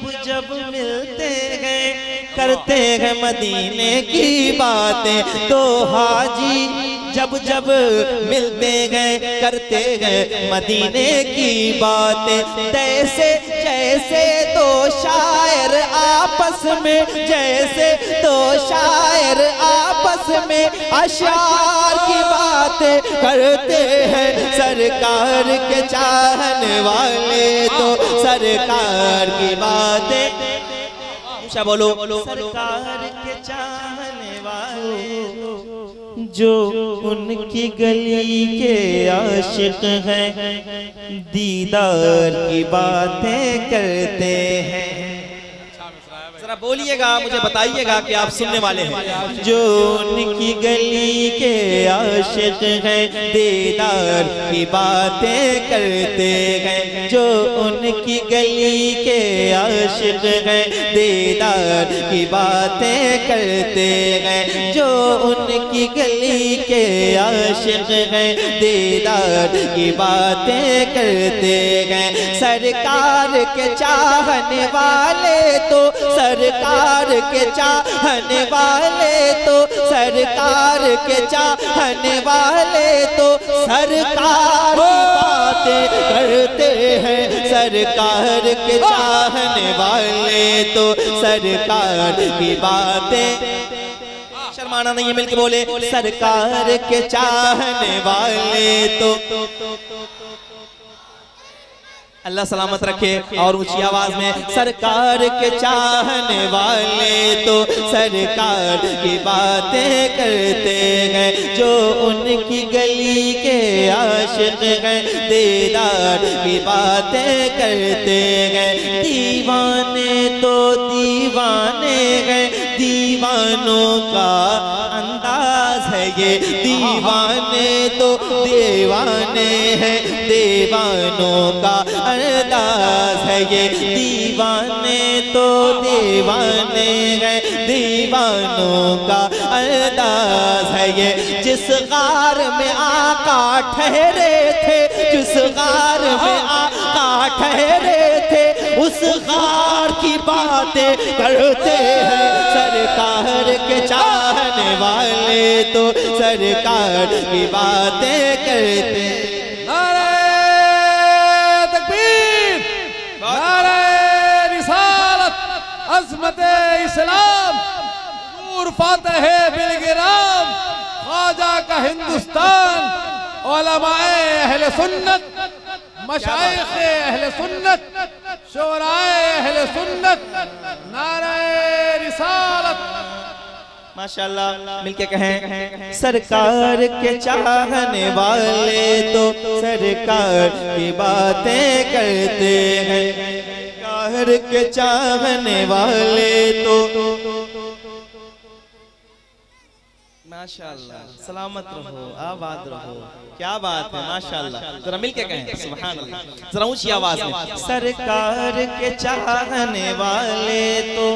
जब जब मिलते हैं करते हैं मदीने की बातें, तो हाजी जब जब मिलते हैं करते हैं मदीने की बातें। जैसे जैसे दो शायर आपस में, जैसे दो शायर आपस में अशार की बातें करते हैं। सरकार के चाहने वाले तो सरकार की बातें, क्या बोलो, सरकार के चाहने वाले जो उनकी गली के आशिक हैं, दीदार की बातें करते हैं। जरा बोलिएगा, मुझे बताइएगा कि आप सुनने वाले हैं। जो उनकी गली के आशिक हैं, दीदार की बातें करते हैं। जो उनकी गली के आशिक हैं, दीदार की बातें करते हैं। जो उनकी गली के आशिक हैं, दीदार की बातें करते हैं। सरकार के चाहने वाले तो सरकार के चाहने वाले तो सरकार के चाहने वाले तो सरकार की बातें करते हैं। सरकार के चाहने वाले तो सरकार की बातें, शर्माना नहीं है, मिलके बोले, सरकार के चाहने वाले तो अल्लाह सलामत रखे। और ऊंची आवाज में, सरकार के चाहने वाले तो सरकार की बातें करते हैं। जो उनकी गली के आशिक हैं, दीदार की बातें करते हैं। दीवाने तो दीवाने हैं, दीवानों का अंदाज है ये। दीवाने तो दीवाने हैं, दीवानों का अंदाज है ये। दीवाने तो दीवाने हैं, दीवानों का अंदाज है ये। जिस गार में आका ठहरे थे, जिस गार में आका ठहरे थे, उस गार की बातें करते हैं। सरकार के चाहने वाले तो सरकार की बातें करते हैं। अज़मते इस्लाम, नूर फातह बिलगिराम, ख्वाजा का हिंदुस्तान, उलमाए अहले सुन्नत, मशाइख़े अहले सुन्नत, शोराए अहले सुन्नत, नारे रिसालत। माशाल्लाह, मिलके कहें, सरकार के चाहने वाले तो सरकार की बातें करते हैं। सरकार के चाहने वाले तो माशाल्लाह, सलामत रहो, आबाद रहो। क्या बात है, माशाल्लाह। जरा मिलके कहें सुभान अल्लाह, जरा ऊंची आवाज में, सरकार के चाहने वाले तो,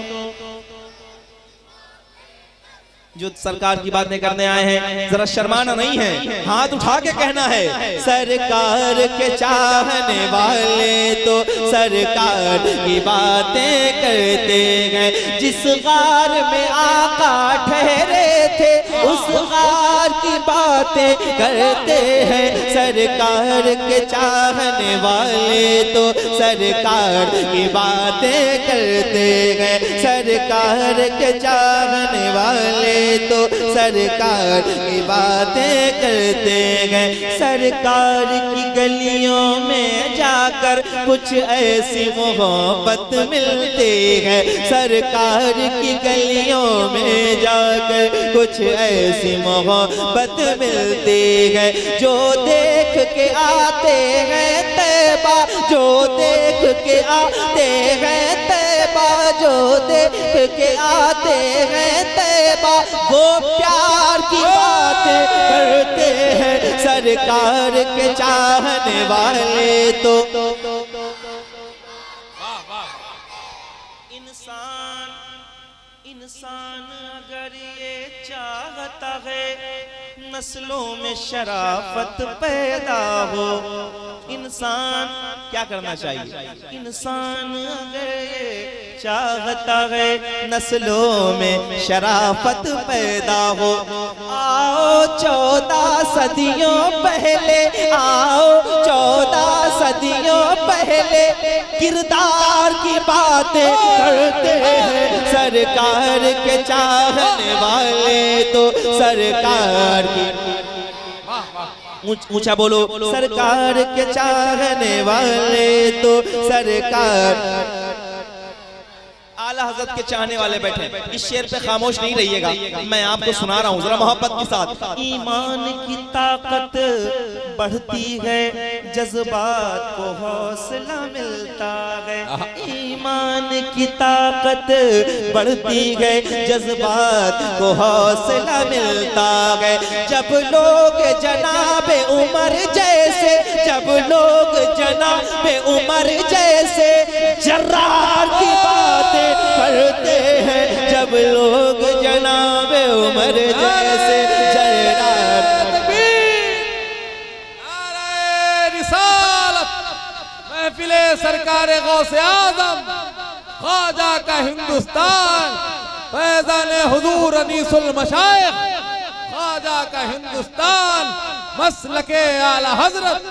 जो सरकार की बातें करने आए हैं, जरा शर्माना नहीं है, हाथ उठा के कहना है। सरकार के चाहने वाले तो सरकार की बातें करते हैं। जिस गार में आका ठहरे थे, उस गार की बातें करते हैं। सरकार के चाहने वाले तो सरकार की बातें करते हैं। सरकार के चाहने वाले तो सरकार की बातें करते हैं। सरकार की गलियों में जाकर कुछ ऐसी मोहब्बत मिलती है। सरकार की गलियों में जाकर कुछ ऐसी मोहब्बत मिलती है। जो देख के आते हैं तैबा, जो देख के आते हैं तैबा, जो देख के आते हैं तैबा, वो प्यार की बातें करते हैं। सरकार के चाहने वाले तो इंसान अगर ये चाहता है नस्लों में शराफत पैदा हो, इंसान क्या करना चाहिए? इंसान अगर चाहता है नस्लों में शराफत पैदा हो, आओ 14 सदियों पहले, आओ 14 सदियों पहले किरदार की बातें करते हैं। सरकार के चाहने वाले तो सरकार की, ऊंचा बोलो, सरकार के चाहने वाले तो सरकार। आला हजरत के चाहने वाले बैठे, इस शेर पे खामोश नहीं रहिएगा, मैं आपको सुना रहा हूँ जरा मोहब्बत के साथ। ईमान की ताकत बढ़ती है, जज्बात को हौसला मिलता है। ईमान की ताकत बढ़ती है, जज्बात को हौसला मिलता है। जब लोग जनाबे उमर जैसे, जब लोग जनाबे उमर जैसे जर्रार की बातें करते हैं, जब लोग जनाबे उमर जैसे जर्रार। नारे रिसालत, महफिले सरकारे गौसे आजम, ख्वाजा का हिंदुस्तान, फैज़ाने हुजूर अनीसुल मशाइख, ख्वाजा का हिंदुस्तान, मसलके आला हजरत।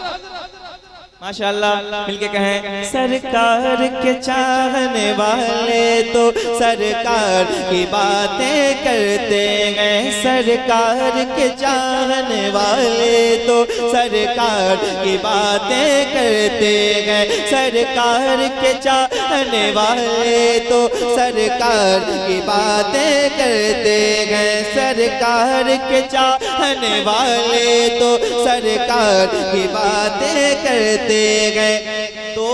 माशाअल्लाह, मिलके कहें, सरकार के चाहने वाले तो सरकार की बातें करते हैं। सरकार के चाहने वाले तो सरकार की बातें करते हैं। सरकार के चाहने वाले तो सरकार की बातें करते हैं। सरकार के चाहने वाले तो सरकार की बातें करते गए। दो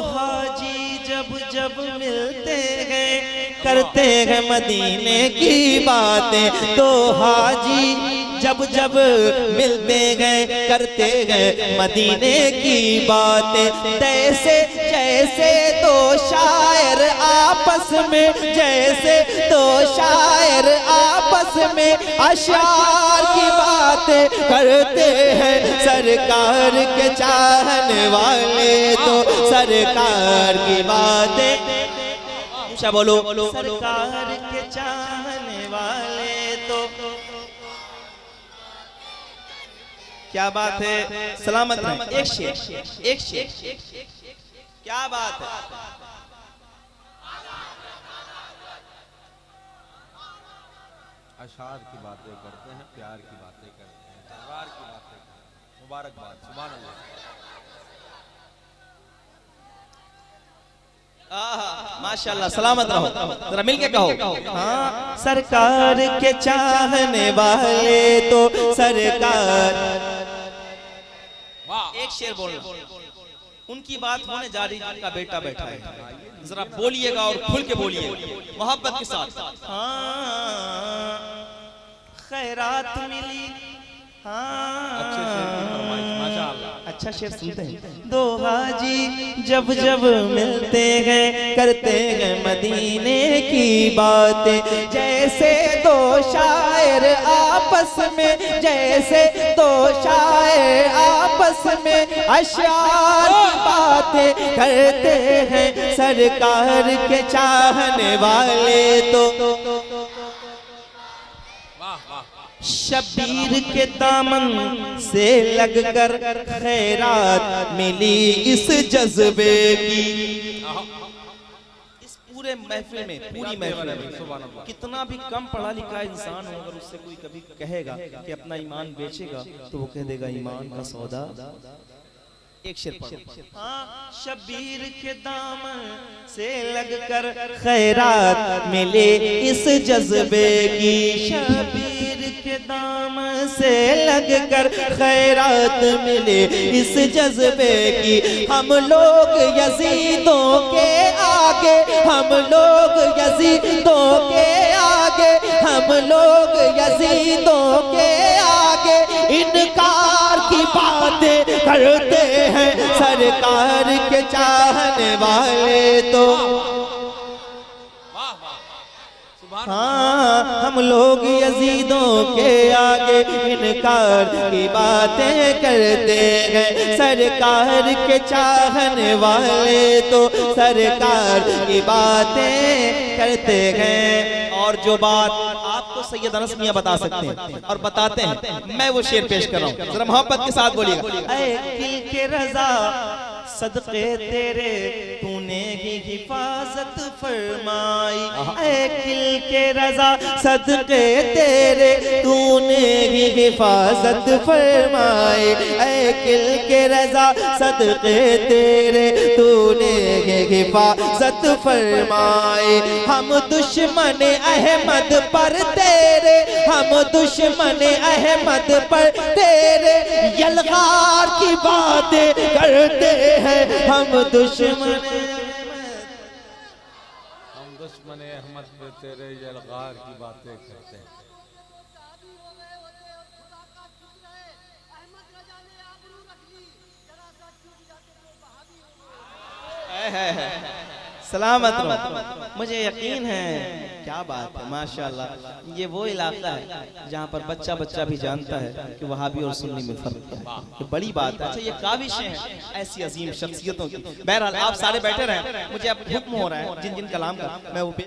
हाजी जब जब मिलते गए करते हैं मदीने की बातें। दो हाजी जब जब मिलते गए करते गए मदीने की बातें। जैसे जैसे दो शायर आपस में, जैसे दो शायर आपस में अशार की बातें करते हैं। सरकार के चाहने वाले तो सरकार की बातें, ऊंचा बोलो, सरकार के चाहने वाले तो। क्या बात है, सलामत रहे। एक शेर, एक शेर, क्या बात है। अशार की बातें करते हैं, प्यार की बातें करते हैं, जर्रार की बातें करते हैं। मुबारकबाद, सुभान अल्लाह। माशाअल्लाह, सलामत रहो, जरा मिलके कहो। हाँ, सरकार के चाहने वाले तो सरकार। एक शेर बोलना, उनकी बात होने जा रही, उनका बेटा बैठा है, जरा बोलिएगा और खुल के बोलिए मोहब्बत के साथ। हाँ, खैरात मिली, अच्छा शेर सुनते हैं। दो हाजी जब जब मिलते हैं करते हैं मदीने की बातें। जैसे दो शायर आपस में, जैसे दो शायर आपस में अशार की बातें करते हैं। सरकार के चाहने वाले तो शबीर के दामन से लगकर खैरात मिली इस जज्बे की। इस पूरे महफिल में, पूरी महफिल में कितना भी कम पढ़ा लिखा इंसान हो, अगर उससे कोई कभी कहेगा कि अपना ईमान बेचेगा तो वो कह देगा ईमान का सौदा। एक शेर पढ़ो। हाँ, शबीर के दामन से लगकर खैरात मिले इस जज्बे की। शबीर के दामन से लगकर खैरात मिले इस जज्बे की। हम लोग यजीदों के आगे, हम लोग यजीदों के आगे, हम लोग यजीदों के आगे इनकार की बातें करते हैं। सरकार के चाहने वाले तो हाँ, हम हम लोग यजीदों के आगे इनकार की बातें करते हैं। सरकार के चाहने वाले तो सरकार की बातें करते हैं। और जो बात आपको सैयद अनस मियां बता सकते हैं और बताते हैं, मैं वो शेर पेश कर रहा हूँ, जरा मोहब्बत के साथ बोलिएगा। ऐ दिल के रजा सदके तेरे तूने ही हिफाजत फरमाई, ऐ दिल के रजा सदके तेरे तूने ही हिफाजत फरमाई, ऐ दिल के रजा सदके तेरे तूने ही हिफाजत फरमाई। हम दुश्मन अहमद पर तेरे, हम दुश्मन अहमद पर तेरे यलगार की बातें करते हैं। हम दुश्मन अहमद पे तेरे यलगार की बातें करते हैं। सलामत रहो। मुझे यकीन है, क्या बात है माशाल्लाह, ये वो इलाका है जहाँ पर बच्चा बच्चा भी जानता है कि वहाबी और सुन्नी में फर्क क्या है। ये बड़ी बात है। अच्छा, ये काविशें हैं ऐसी अजीम शख्सियतों की। बहरहाल आप सारे बैठे रहें, मुझे अब हुक्म हो रहा है जिन जिन कलाम का मैं वो